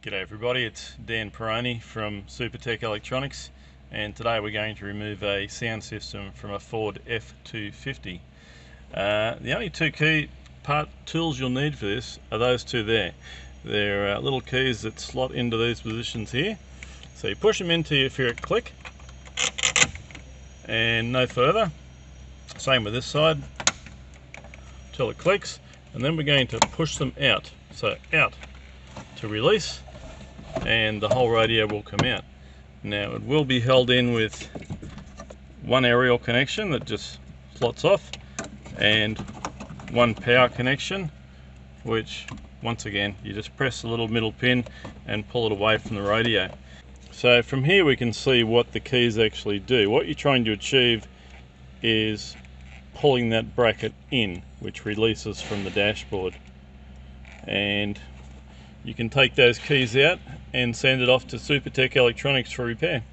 G'day everybody, it's Dan Peroni from Supertech Electronics, and today we're going to remove a sound system from a Ford F250. The only two key tools you'll need for this are those two there. They're little keys that slot into these positions here. So you push them into, if you're at click, and no further. Same with this side, till it clicks, and then we're going to push them out. So out to release, and the whole radio will come out. Now it will be held in with one aerial connection that just slots off, and one power connection, which once again you just press the little middle pin and pull it away from the radio. So from here we can see what the keys actually do. What you're trying to achieve is pulling that bracket in, which releases from the dashboard, and you can take those keys out and send it off to Supertech Electronics for repair.